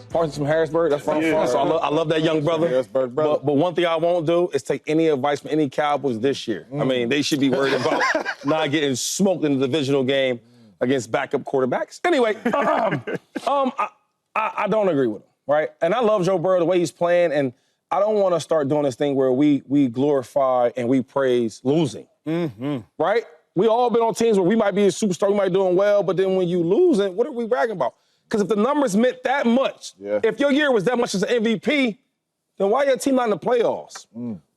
Parsons from Harrisburg. That's where I'm from. So I love that young brother. Harrisburg brother. But one thing I won't do is take any advice from any Cowboys this year. I mean, they should be worried about not getting smoked in the divisional game against backup quarterbacks. Anyway, I don't agree with him, right? And I love Joe Burrow, the way he's playing, and I don't want to start doing this thing where we glorify and we praise losing, right? We all been on teams where we might be a superstar, we might be doing well, but then when you losing, what are we bragging about? Because if the numbers meant that much, if your year was that much as an MVP, then why your team not in the playoffs?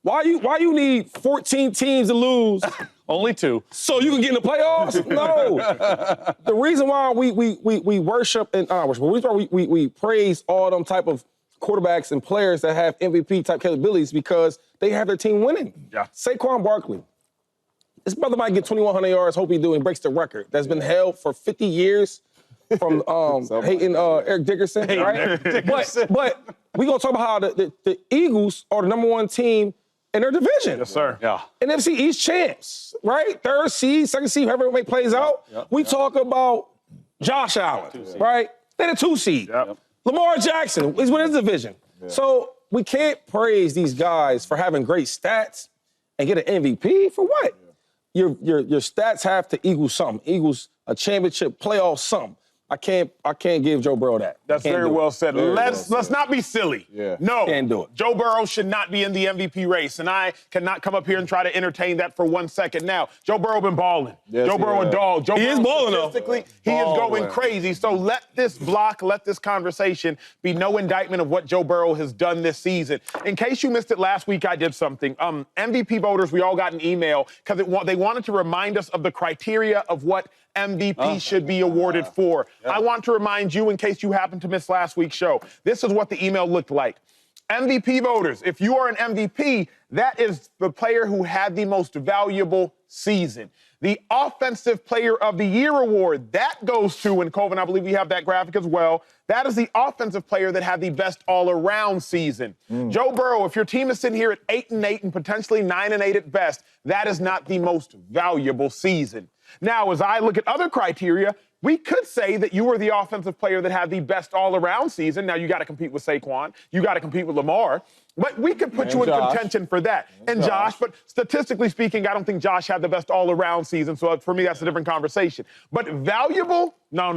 Why you need 14 teams to lose? Only 2. So you can get in the playoffs? No. The reason why we worship and we praise all them type of quarterbacks and players that have MVP type capabilities because they have their team winning. Yeah. Saquon Barkley. This brother might get 2,100 yards, hope he do, and breaks the record that's been held for 50 years from hating Eric Dickerson, right? But we gonna talk about how the Eagles are the #1 team in their division. Yes, sir. Yeah. NFC East champs, right? 3rd seed, 2nd seed, however it plays out. We talk about Josh Allen, right? They're the 2 seed. Lamar Jackson is winning his division. So we can't praise these guys for having great stats and get an MVP for what? Your stats have to equal something. Equals a championship, playoff, something. I can't give Joe Burrow that. That's very well said. Let's not be silly. No. Can't do it. Joe Burrow should not be in the MVP race, and I cannot come up here and try to entertain that for 1 second. Now, Joe Burrow been balling. Joe Burrow a dog. Joe He Burrow is balling, though. Statistically, he is going crazy. So let this conversation be no indictment of what Joe Burrow has done this season. In case you missed it last week, I did something. MVP voters, we all got an email because they wanted to remind us of the criteria of what MVP should be awarded for. I want to remind you, in case you happened to miss last week's show, this is what the email looked like. MVP voters, if you are an MVP, that is the player who had the most valuable season. The Offensive Player of the Year award, that goes to, and Colvin, I believe we have that graphic as well, that is the offensive player that had the best all-around season. Joe Burrow, if your team is sitting here at 8-8 and potentially 9-8 at best, that is not the most valuable season. Now, as I look at other criteria, we could say that you were the offensive player that had the best all-around season. Now, you got to compete with Saquon. You got to compete with Lamar. But we could put you in contention for that. And Josh, but statistically speaking, I don't think Josh had the best all-around season. So for me, that's a different conversation. But valuable? No.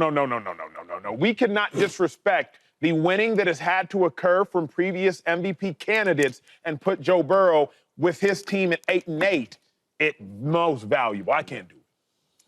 We cannot disrespect the winning that has had to occur from previous MVP candidates and put Joe Burrow with his team at 8-8 at most valuable. I can't do it.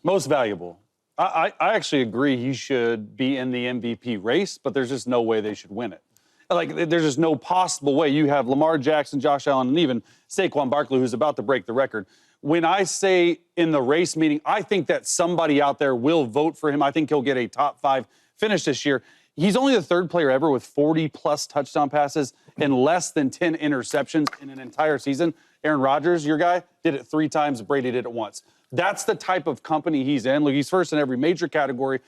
Most valuable. I actually agree he should be in the MVP race, but there's just no way they should win it. Like, there's just no possible way. You have Lamar Jackson, Josh Allen, and even Saquon Barkley, who's about to break the record. When I say in the race meeting, I think that somebody out there will vote for him. I think he'll get a top 5 finish this year. He's only the 3rd player ever with 40-plus touchdown passes and less than 10 interceptions in an entire season. Aaron Rodgers, your guy, did it 3 times. Brady did it once. That's the type of company he's in. Look, he's first in every major category.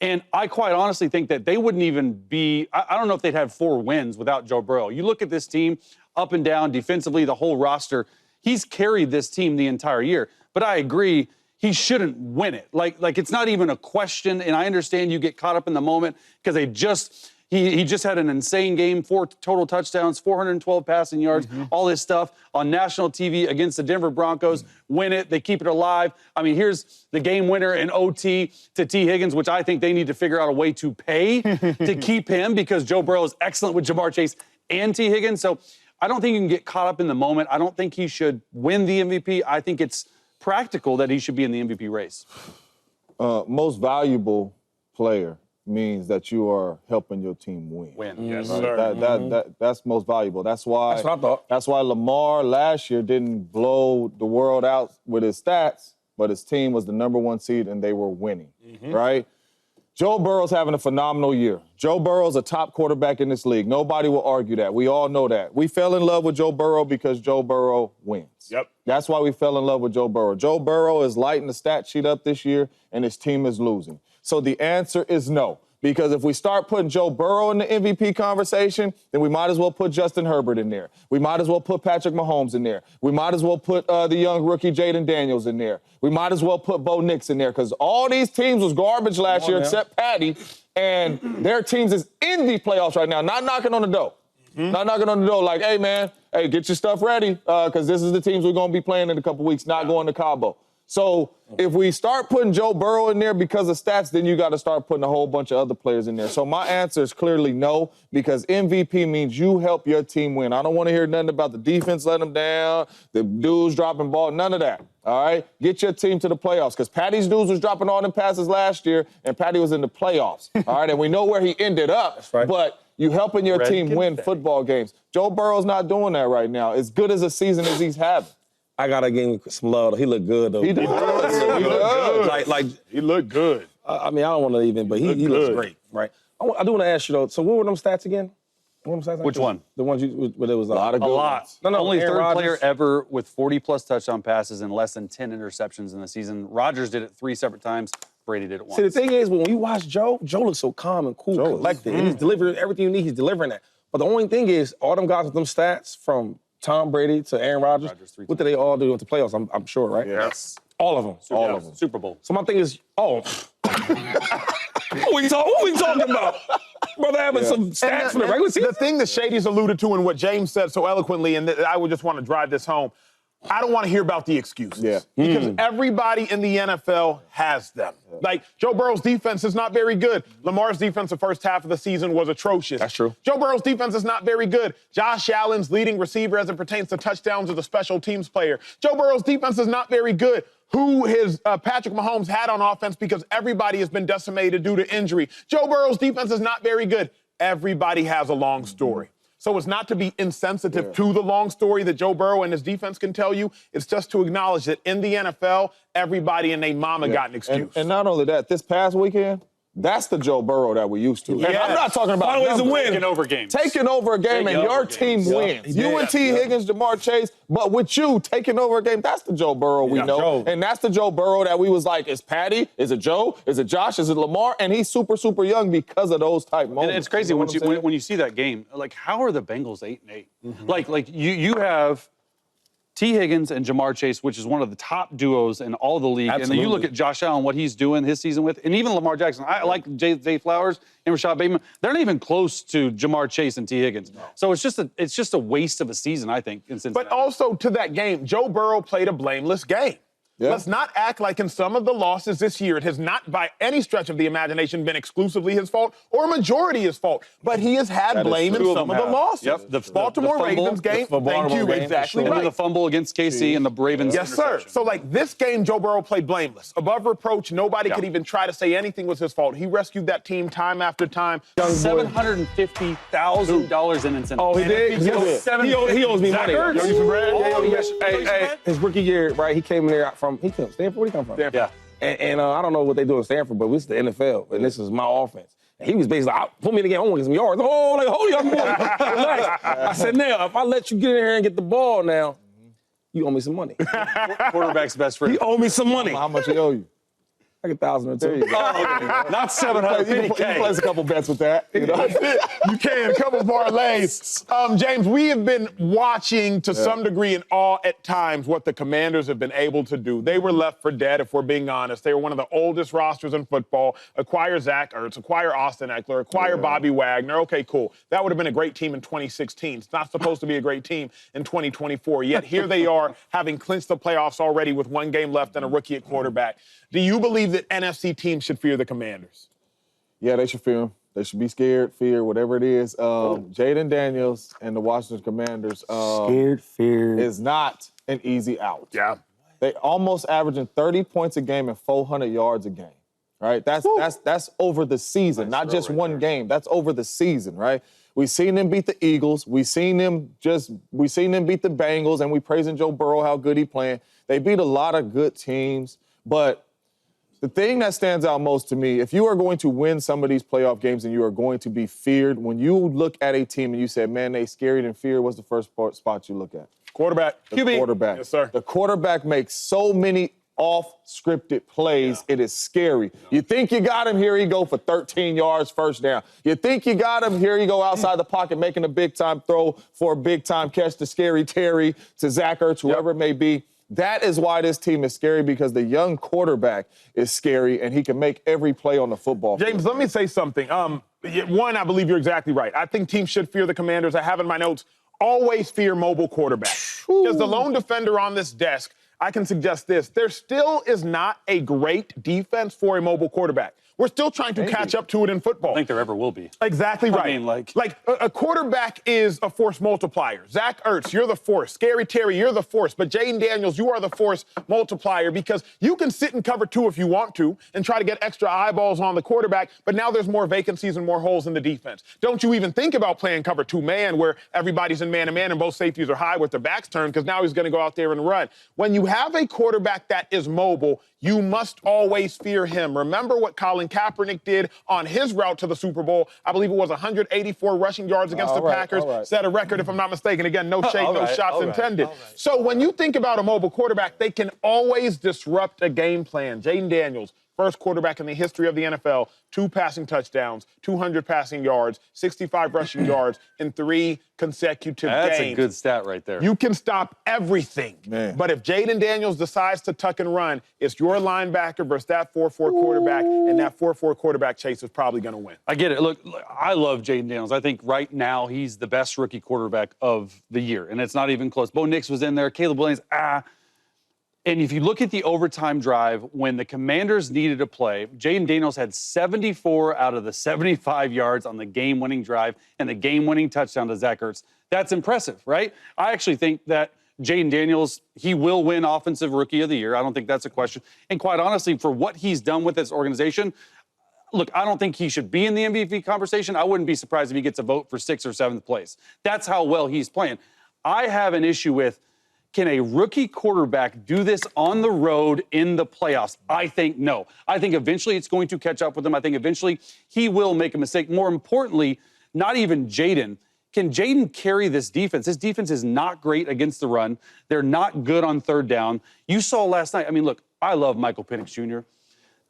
And I quite honestly think that they wouldn't even be, I don't know if they'd have 4 wins without Joe Burrow. You look at this team up and down, defensively, the whole roster. He's carried this team the entire year. But I agree, he shouldn't win it. Like it's not even a question. And I understand you get caught up in the moment because he just had an insane game, 4 total touchdowns, 412 passing yards, all this stuff on national TV against the Denver Broncos. Win it, they keep it alive. I mean, here's the game winner in OT to T. Higgins, which I think they need to figure out a way to pay to keep him because Joe Burrow is excellent with Jamar Chase and T. Higgins. So I don't think you can get caught up in the moment. I don't think he should win the MVP. I think it's practical that he should be in the MVP race. Most valuable player means that you are helping your team win. Yes, right? sir. That's most valuable. That's why. That's what I thought. That's why Lamar last year didn't blow the world out with his stats, but his team was the #1 seed and they were winning, right? Joe Burrow's having a phenomenal year. Joe Burrow's a top quarterback in this league. Nobody will argue that. We all know that. We fell in love with Joe Burrow because Joe Burrow wins. That's why we fell in love with Joe Burrow. Joe Burrow is lighting the stat sheet up this year, and his team is losing. So the answer is no. Because if we start putting Joe Burrow in the MVP conversation, then we might as well put Justin Herbert in there. We might as well put Patrick Mahomes in there. We might as well put the young rookie Jayden Daniels in there. We might as well put Bo Nix in there because all these teams was garbage last year except Patty, and their teams is in the playoffs right now, not knocking on the door. Not knocking on the door like, hey, man, hey, get your stuff ready because this is the teams we're going to be playing in a couple weeks, not going to Cabo. So if we start putting Joe Burrow in there because of stats, then you got to start putting a whole bunch of other players in there. So my answer is clearly no, because MVP means you help your team win. I don't want to hear nothing about the defense letting them down, the dudes dropping ball, none of that. All right? Get your team to the playoffs, because Patty's dudes was dropping all them passes last year, and Patty was in the playoffs. All right? And we know where he ended up. That's right. But you helping your team win football games. Joe Burrow's not doing that right now. As good as a season as he's having. I gotta give him some love. He looked good though. He does. Like he looked good. I mean, I don't want to even, but he looks great, right? I do want to ask you though. So what were them stats again? Which one? The ones where there was a lot of good ones. No, Only Aaron third Rodgers. player ever with 40-plus touchdown passes and less than 10 interceptions in the season. Rodgers did it 3 separate times. Brady did it once. See, the thing is, when you watch Joe looks so calm and cool, collected, and he's delivering everything you need. He's delivering that. But the only thing is, all them guys with them stats from Tom Brady to Aaron Rodgers, what did they all do with the playoffs? I'm sure, right? Yes. All of them. All of them. Super Bowl. So my thing is, what we talking about? Brother having some stats for the regular season? The thing that Shady's alluded to and what James said so eloquently, and I would just want to drive this home, I don't want to hear about the excuses. Yeah. Because everybody in the NFL has them. Like, Joe Burrow's defense is not very good. Lamar's defense the first half of the season was atrocious. That's true. Joe Burrow's defense is not very good. Josh Allen's leading receiver as it pertains to touchdowns is a special teams player. Joe Burrow's defense is not very good. Who his Patrick Mahomes had on offense because everybody has been decimated due to injury. Joe Burrow's defense is not very good. Everybody has a long story. So it's not to be insensitive to the long story that Joe Burrow and his defense can tell you. It's just to acknowledge that in the NFL, everybody and their mama got an excuse. And not only that, this past weekend, that's the Joe Burrow that we used to. And I'm not talking about Always a win. Taking over games. Taking over a game and your team wins. You and T. Higgins, Jamar Chase, but with you taking over a game, that's the Joe Burrow we know. Joe. And that's the Joe Burrow that we was like, is Patty? Is it Joe? Is it Josh? Is it Lamar? And he's super, super young because of those type moments. And it's crazy when you see that game. Like, how are the Bengals 8-8? Like you have T. Higgins and Jamar Chase, which is one of the top duos in all the league. Absolutely. And then you look at Josh Allen, what he's doing this season with, and even Lamar Jackson. I like Zay Flowers and Rashad Bateman. They're not even close to Jamar Chase and T. Higgins. No. So it's just a waste of a season, I think, in Cincinnati. But also to that game, Joe Burrow played a blameless game. Yeah. Let's not act like in some of the losses this year, it has not by any stretch of the imagination been exclusively his fault or majority his fault. But he has had blame in some of the losses. Yep. The Baltimore fumble, Ravens game, thank you, exactly And right. the fumble against KC and the Ravens. Yes, sir. So, like, this game, Joe Burrow played blameless. Above reproach, nobody could even try to say anything was his fault. He rescued that team time after time. $750,000 in incentives. Oh, he did? He did. He owes me Zach money. Ertz. Yo, you some bread? Hey, his rookie year, right? He came in there from Stanford. Where he come from? Stanford. Yeah. And I don't know what they do in Stanford, but this is the NFL, and this is my offense. And he was basically like, put me in the game, I want to get some yards. Oh, like, hold young boy. Relax. I said, now, if I let you get in here and get the ball now, you owe me some money. Quarterback's best friend. You owe me some money. How much he owe you? Like $1,000 or There you $2,000. go. Not You can place a couple bets with that. You know? You can, a couple parlays. James, we have been watching to some degree in awe at times what the Commanders have been able to do. They were left for dead, if we're being honest. They were one of the oldest rosters in football. Acquire Zach Ertz, acquire Austin Eckler, acquire Bobby Wagner. Okay, cool. That would have been a great team in 2016. It's not supposed to be a great team in 2024. Yet here they are, having clinched the playoffs already with 1 game left and a rookie at quarterback. Do you believe that NFC teams should fear the Commanders? Yeah, they should fear him. They should be scared, fear, whatever it is. Jayden Daniels and the Washington Commanders Fear. is not an easy out. Yeah. They almost averaging 30 points a game and 400 yards a game. Right? That's over the season, not just one game. That's over the season, right? We've seen them beat the Eagles. We've seen them beat the Bengals, and we praising Joe Burrow how good he playing. They beat a lot of good teams, but the thing that stands out most to me, if you are going to win some of these playoff games and you are going to be feared, when you look at a team and you say, man, they scary and feared, what's the first spot you look at? Quarterback. The quarterback. Yes, sir. The quarterback makes so many off-scripted plays. It is scary. You think you got him, here he go for 13 yards, first down. You think you got him, here he go outside the pocket making a big-time throw for a big-time catch to Scary Terry, to Zach Ertz, whoever it may be. That is why this team is scary, because the young quarterback is scary, and he can make every play on the football field. James, let me say something. One, I believe you're exactly right. I think teams should fear the Commanders. I have in my notes, always fear mobile quarterbacks. Because the lone defender on this desk, I can suggest this. There still is not a great defense for a mobile quarterback. We're still trying to catch up to it in football. I think there ever will be. Exactly right. I mean, like a quarterback is a force multiplier. Zach Ertz, you're the force. Scary Terry, you're the force. But Jayden Daniels, you are the force multiplier, because you can sit in cover 2 if you want to and try to get extra eyeballs on the quarterback, but now there's more vacancies and more holes in the defense. Don't you even think about playing cover 2 man, where everybody's in man-to-man and both safeties are high with their backs turned, because now he's going to go out there and run. When you have a quarterback that is mobile, you must always fear him. Remember what Colin Kaepernick did on his route to the Super Bowl. I believe it was 184 rushing yards against the Packers. Set a record, if I'm not mistaken. Again, no shade, no shots intended. So when you think about a mobile quarterback, they can always disrupt a game plan. Jayden Daniels, first quarterback in the history of the NFL, 2 passing touchdowns, 200 passing yards, 65 rushing yards in 3 consecutive games. That's a good stat right there. You can stop everything. Man. But if Jayden Daniels decides to tuck and run, it's your linebacker versus that 4-4 quarterback, and that 4-4 quarterback chase is probably going to win. I get it. Look, I love Jayden Daniels. I think right now he's the best rookie quarterback of the year, and it's not even close. Bo Nix was in there. Caleb Williams, And if you look at the overtime drive, when the Commanders needed a play, Jayden Daniels had 74 out of the 75 yards on the game-winning drive and the game-winning touchdown to Zach Ertz. That's impressive, right? I actually think that Jayden Daniels, he will win Offensive Rookie of the Year. I don't think that's a question. And quite honestly, for what he's done with this organization, look, I don't think he should be in the MVP conversation. I wouldn't be surprised if he gets a vote for 6th or 7th place. That's how well he's playing. I have an issue with, can a rookie quarterback do this on the road in the playoffs? I think no. I think eventually it's going to catch up with him. I think eventually he will make a mistake. More importantly, not even Jayden. Can Jayden carry this defense? This defense is not great against the run. They're not good on 3rd down. You saw last night. I mean, look, I love Michael Penix Jr.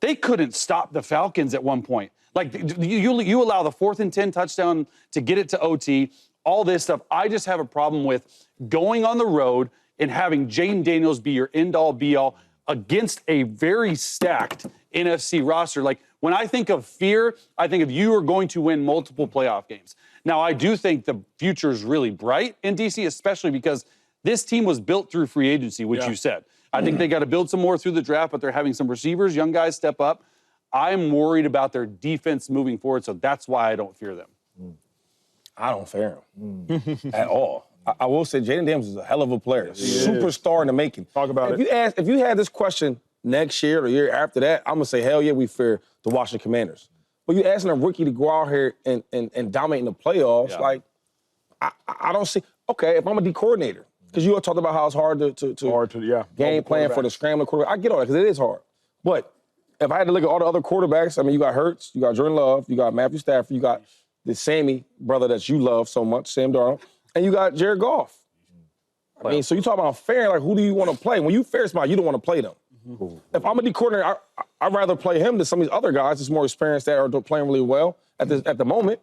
They couldn't stop the Falcons at one point. Like, you allow the 4th and 10 touchdown to get it to OT, all this stuff. I just have a problem with going on the road and having Jayden Daniels be your end-all, be-all against a very stacked NFC roster. Like, when I think of fear, I think of you are going to win multiple playoff games. Now, I do think the future is really bright in D.C., especially because this team was built through free agency, which you said. I think they got to build some more through the draft, but they're having some receivers, young guys step up. I'm worried about their defense moving forward, so that's why I don't fear them. I don't fear him at all. I will say Jayden Daniels is a hell of a player, superstar in the making. Talk about it. If you had this question next year or the year after that, I'm gonna say hell yeah, we fear the Washington Commanders. But you asking a rookie to go out here and dominate in the playoffs, like I don't see. Okay, if I'm a D coordinator, because you all talked about how it's hard to game plan for the scrambling quarterback. I get all that because it is hard. But if I had to look at all the other quarterbacks, I mean, you got Hurts, you got Jordan Love, you got Matthew Stafford, you got the Sammy brother that you love so much, Sam Darnold. And you got Jared Goff. I mean, so you talk about fair, like, who do you want to play? When you fair somebody, you don't want to play them. If I'm a D coordinator, I'd rather play him than some of these other guys that's more experienced that are playing really well at the moment.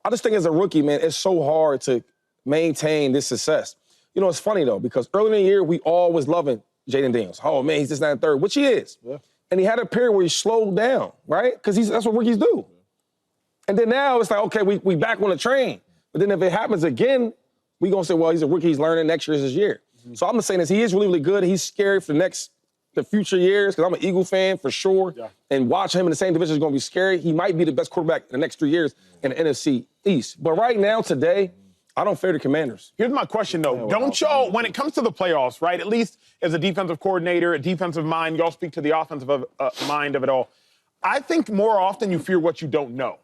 I just think as a rookie, man, it's so hard to maintain this success. You know, it's funny, though, because early in the year, we all was loving Jayden Daniels. Oh, man, he's just not in 3rd, which he is. Yeah. And he had a period where he slowed down, right? Because that's what rookies do. And then now it's like, okay, we back on the train. But then if it happens again, we gonna say, well, he's a rookie, he's learning, next year is his year. So I'm just saying this, he is really, really good. He's scary for the future years, because I'm an Eagle fan for sure. Yeah. And watching him in the same division is gonna be scary. He might be the best quarterback in the next 3 years in the NFC East. But right now, today, I don't fear the Commanders. Here's my question, though. Don't y'all, when it comes to the playoffs, right, at least as a defensive coordinator, a defensive mind, y'all speak to the offensive mind of it all. I think more often you fear what you don't know.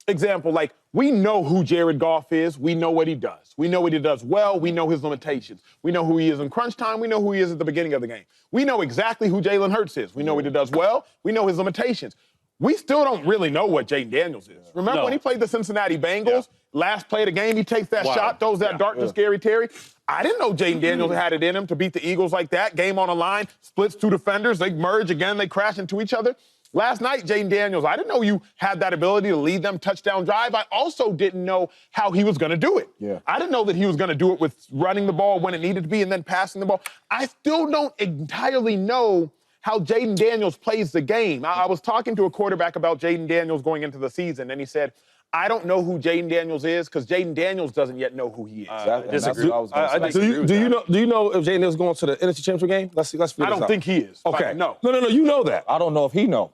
Example, like, we know who Jared Goff is. We know what he does. We know what he does well. We know his limitations. We know who he is in crunch time. We know who he is at the beginning of the game. We know exactly who Jalen Hurts is. We know what he does well. We know his limitations. we still don't really know what Jayden Daniels is. Remember when he played the Cincinnati Bengals? Last play of the game, he takes that shot, throws that dart to Scary Terry. I didn't know Jayden Daniels had it in him to beat the Eagles like that. Game on the line, splits two defenders, they merge again, they crash into each other. Last night, Jayden Daniels, I didn't know you had that ability to lead them touchdown drive. I also didn't know how he was going to do it. Yeah. I didn't know that he was going to do it with running the ball when it needed to be and then passing the ball. I still don't entirely know how Jayden Daniels plays the game. I was talking to a quarterback about Jayden Daniels going into the season, and he said, I don't know who Jayden Daniels is because Jayden Daniels doesn't yet know who he is. I disagree. Do you know if Jayden Daniels is going to the NFC Championship game? Let's figure this out. I don't think he is. Okay. No. No, you know that. I don't know if he know.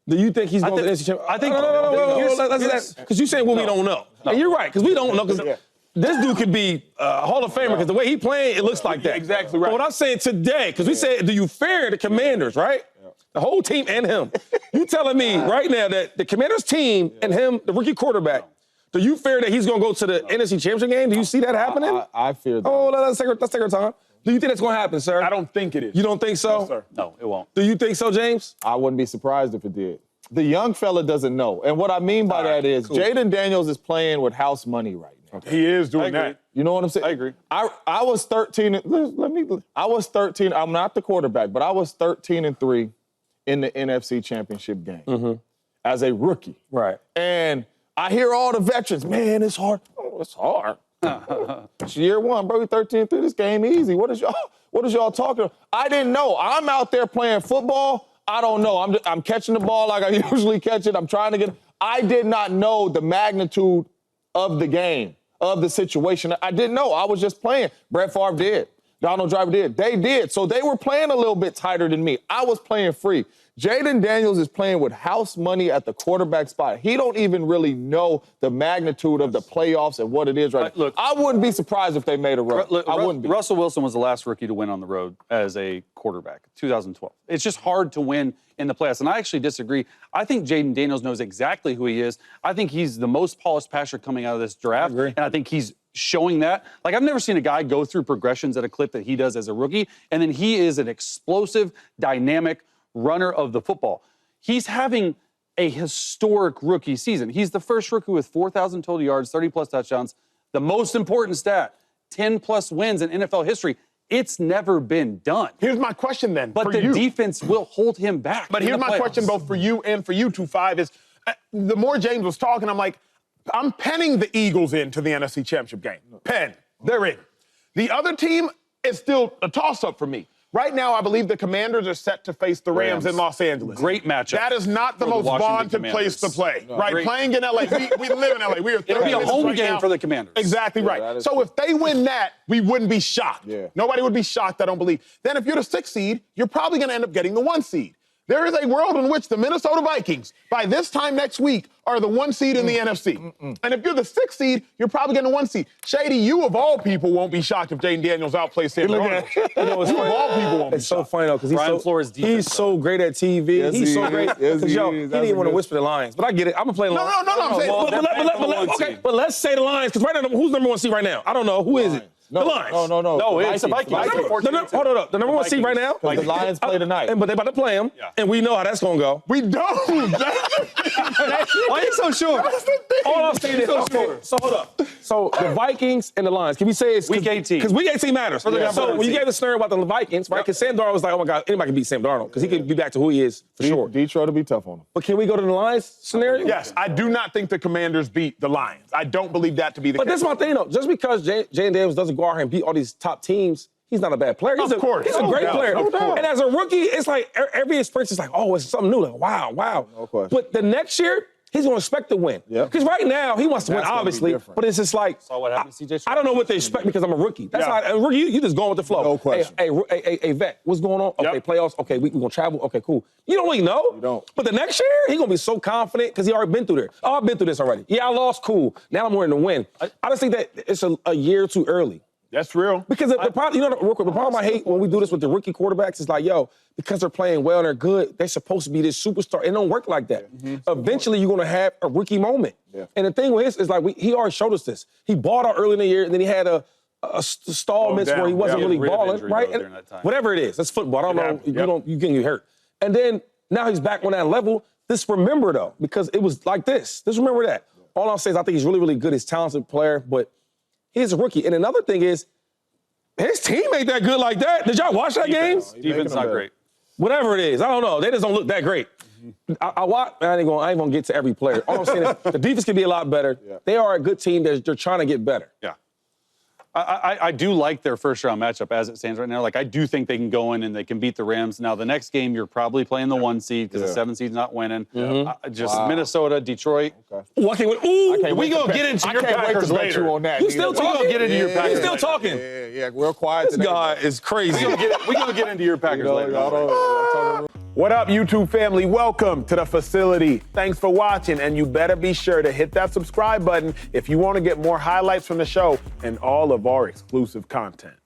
Do you think he's going to the NFC Championship? I think. No, because you're saying what we don't know. And you're right, because we don't know. Because this dude could be a Hall of Famer because the way he playing, it looks like that. Exactly right. But what I'm saying today, because we said, do you fear the Commanders, right? The whole team and him. You telling me right now that the Commanders team and him, the rookie quarterback, do you fear that he's going to go to the NFC Championship game? Do you see that happening? I fear that. Oh, let's take our time. Do you think that's going to happen, sir? I don't think it is. You don't think so? No, sir. No, it won't. Do you think so, James? I wouldn't be surprised if it did. The young fella doesn't know. And what I mean by that is Jayden Daniels is playing with house money right now. He is doing that. You know what I'm saying? I agree. I was 13. I was 13. I'm not the quarterback, but I was 13-3 in the NFC Championship game as a rookie. Right. And I hear all the veterans, man, it's hard. Oh, it's hard. It's year one, bro. 13-3. This game easy. What is y'all talking about? I didn't know. I'm out there playing football. I don't know. I'm catching the ball like I usually catch it. I'm trying to get. I did not know the magnitude of the game, of the situation. I didn't know. I was just playing. Brett Favre did. Donald Driver did. They did. So they were playing a little bit tighter than me. I was playing free. Jayden Daniels is playing with house money at the quarterback spot. He don't even really know the magnitude of the playoffs and what it is right now. Look, I wouldn't be surprised if they made a run. I wouldn't be. Russell Wilson was the last rookie to win on the road as a quarterback, 2012. It's just hard to win in the playoffs. And I actually disagree. I think Jayden Daniels knows exactly who he is. I think he's the most polished passer coming out of this draft. And I think he's showing that. Like, I've never seen a guy go through progressions at a clip that he does as a rookie. And then he is an explosive, dynamic runner of the football. He's having a historic rookie season. He's the first rookie with 4,000 total yards, 30-plus touchdowns. The most important stat, 10-plus wins in NFL history. It's never been done. Here's my question then. But the defense will hold him back. But here's my question both for you and for you, 2-5, is the more James was talking, I'm like, I'm penning the Eagles into the NFC Championship game. Pen. They're in. The other team is still a toss-up for me. Right now, I believe the Commanders are set to face the Rams in Los Angeles. Great matchup. That is not the most vaunted place to play, right? Great. Playing in L.A. We live in L.A. We are It'll be a home right game now. for the Commanders. Exactly right. So if they win that, we wouldn't be shocked. Nobody would be shocked, I don't believe. Then if you're the 6th seed, you're probably going to end up getting the 1 seed. There is a world in which the Minnesota Vikings, by this time next week, are the 1 seed in the NFC. And if you're the 6th seed, you're probably getting the 1 seed. Shady, you of all people won't be shocked if Jayden Daniels outplays Sam Darnold. You of all people won't be It's so shocked. funny, though, because he's so great at TV. He's so great. Because, he didn't even want to whisper the lines. But I get it. I'm going to play along. No, I'm saying. But let's say the Lions, because right now, who's number 1 seed right now? I don't know. Who is it? The Lions. No. No, it's the Vikings. Hold on. The number 1 seed right now? The Lions play tonight. But they're about to play them, and we know how that's going to go. We don't. Why are you so sure? All I'm saying is, so hold up. So the Vikings and the Lions, can we say it's Week 18. Because Week 18 matters. So when you gave the scenario about the Vikings, right? Because Sam Darnold was like, oh my God, anybody can beat Sam Darnold because he can be back to who he is for sure. Detroit will be tough on him. But can we go to the Lions scenario? Yes, I do not think the Commanders beat the Lions. I don't believe that to be the case. But this is my thing, though. Just because Jayden Daniels doesn't go out here and beat all these top teams, he's not a bad player. He's Of course. He's a great player. Of course. And as a rookie, it's like every experience is like, oh, it's something new. Like, wow. No question. But the next year, he's going to expect to win. Because right now, he wants to win, That's gonna be obviously. different. But it's just like, Saw what happened to CJ I don't know what they expect because I'm a rookie. That's how a rookie, you just going with the flow. No question. Hey, vet, what's going on? Okay, playoffs. Okay, we're going to travel. Okay, cool. You don't really know. You don't. But the next year, he's going to be so confident because he already been through there. Oh, I've been through this already. Yeah, I lost. Cool. Now I'm winning to win. I just think that it's a year too early. That's real. Because the problem, real quick, the problem I hate when we do this with the rookie quarterbacks is like, because they're playing well and they're good, they're supposed to be this superstar. It don't work like that. Eventually, you're going to have a rookie moment. And the thing with his is like, he already showed us this. He balled out early in the year, and then he had a stall miss where he wasn't really balling, right? And whatever it is, that's football. I don't know. You can get hurt. And then Now he's back on that level. Just remember, though, because it was like this. Just remember that. All I'm saying is I think he's really, really good. He's a talented player, but he's a rookie. And another thing is, his team ain't that good like that. Did y'all watch that game? Defense not great. Whatever it is, I don't know. They just don't look that great. I ain't gonna get to every player. All I'm saying is the defense can be a lot better. Yeah. They are a good team. They're trying to get better. Yeah. I do like their first-round matchup as it stands right now. Like, I do think they can go in and they can beat the Rams. Now, the next game, you're probably playing the 1 seed because the 7 seed's not winning. Minnesota, Detroit. Okay. Ooh, we gonna get into your Packers later. You on that. You still talking? We're gonna get into your Packers. You still talking? Yeah, real quiet This guy is crazy. We're gonna get into your Packers later. What up, YouTube family? Welcome to the facility. Thanks for watching, and you better be sure to hit that subscribe button if you want to get more highlights from the show and all of our exclusive content.